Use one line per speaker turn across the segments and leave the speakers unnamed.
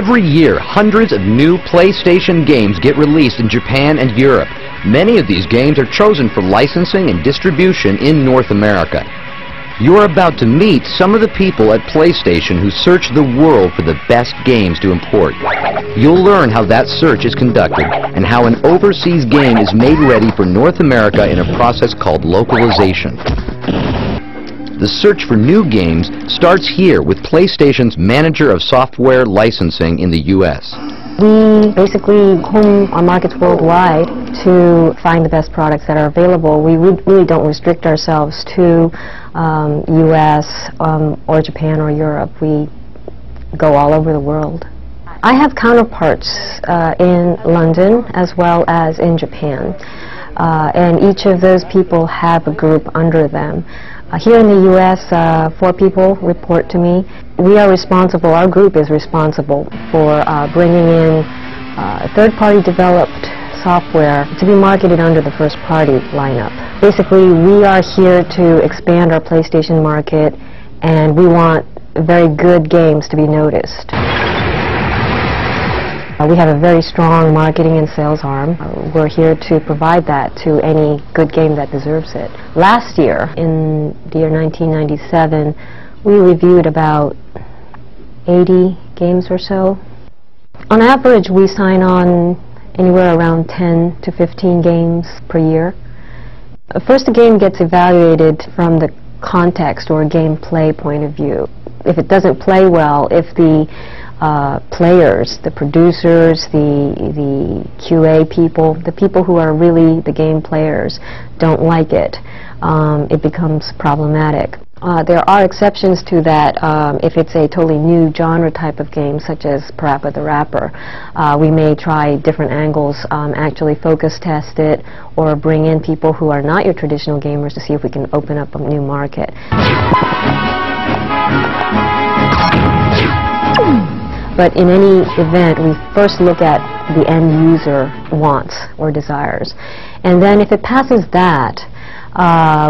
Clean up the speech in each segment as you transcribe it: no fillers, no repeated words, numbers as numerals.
Every year, hundreds of new PlayStation games get released in Japan and Europe. Many of these games are chosen for licensing and distribution in North America. You're about to meet some of the people at PlayStation who search the world for the best games to import. You'll learn how that search is conducted and how an overseas game is made ready for North America in a process called localization. The search for new games starts here with PlayStation's Manager of Software Licensing in the U.S.
We basically comb our markets worldwide to find the best products that are available. We really don't restrict ourselves to U.S. Or Japan or Europe. We go all over the world. I have counterparts in London as well as in Japan, and each of those people have a group under them. Here in the U.S., 4 people report to me. We are responsible, our group is responsible for bringing in third-party developed software to be marketed under the first-party lineup. Basically, we are here to expand our PlayStation market, and we want very good games to be noticed. We have a very strong marketing and sales arm. We're here to provide that to any good game that deserves it. Last year, in the year 1997, we reviewed about 80 games or so. On average, we sign on anywhere around 10 to 15 games per year. First, the game gets evaluated from the context or gameplay point of view. If it doesn't play well, if the players, the producers, the QA people, the people who are really the game players don't like it, it becomes problematic. There are exceptions to that if it's a totally new genre type of game, such as Parappa the Rapper. We may try different angles, actually focus test it, or bring in people who are not your traditional gamers to see if we can open up a new market. But in any event, we first look at the end user wants or desires. And then if it passes that,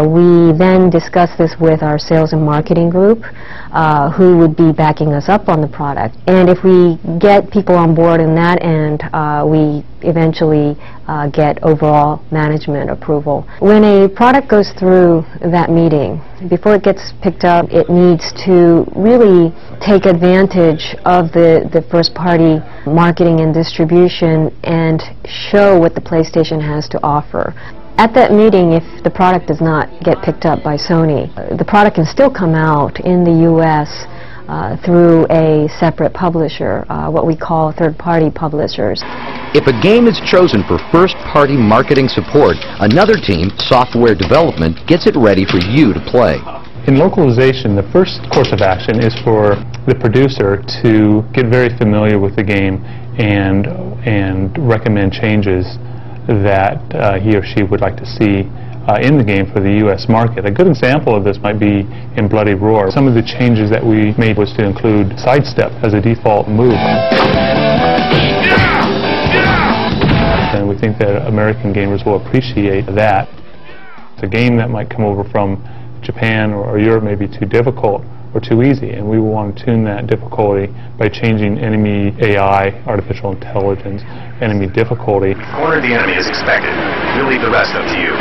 we then discuss this with our sales and marketing group, who would be backing us up on the product. And if we get people on board in that end, we eventually get overall management approval. When a product goes through that meeting, before it gets picked up, it needs to really take advantage of the first-party marketing and distribution and show what the PlayStation has to offer. At that meeting, if the product does not get picked up by Sony, the product can still come out in the U.S. Through a separate publisher, what we call third-party publishers.
If a game is chosen for first-party marketing support, another team, software development, gets it ready for you to play.
In localization, the first course of action is for the producer to get very familiar with the game and recommend changes that he or she would like to see in the game for the U.S. market. A good example of this might be in Bloody Roar. Some of the changes that we made was to include sidestep as a default move. And we think that American gamers will appreciate that. A game that might come over from Japan or Europe may be too difficult or too easy, and we will want to tune that difficulty by changing enemy AI, artificial intelligence, enemy difficulty.
Corner the enemy as expected. We'll leave the rest up to you.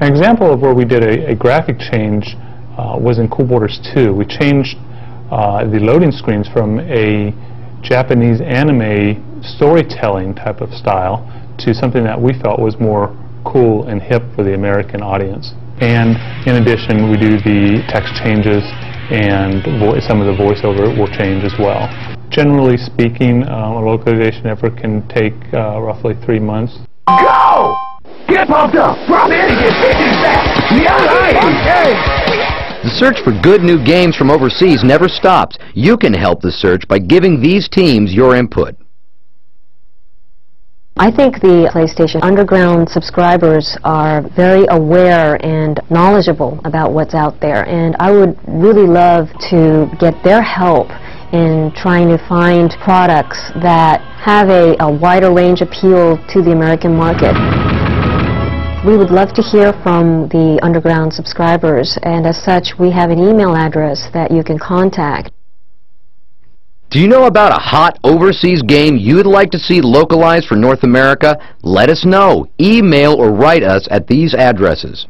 An example of where we did a graphic change was in Cool Borders 2. We changed the loading screens from a Japanese anime storytelling type of style to something that we felt was more cool and hip for the American audience. And in addition, we do the text changes, and some of the voiceover will change as well. Generally speaking, a localization effort can take roughly 3 months.
Go! Get pumped up! Drop in and get 50 back!
The search for good new games from overseas never stops. You can help the search by giving these teams your input.
I think the PlayStation Underground subscribers are very aware and knowledgeable about what's out there, and I would really love to get their help in trying to find products that have a wider range appeal to the American market. We would love to hear from the Underground subscribers, and as such, we have an email address that you can contact.
Do you know about a hot overseas game you'd like to see localized for North America? Let us know. Email or write us at these addresses.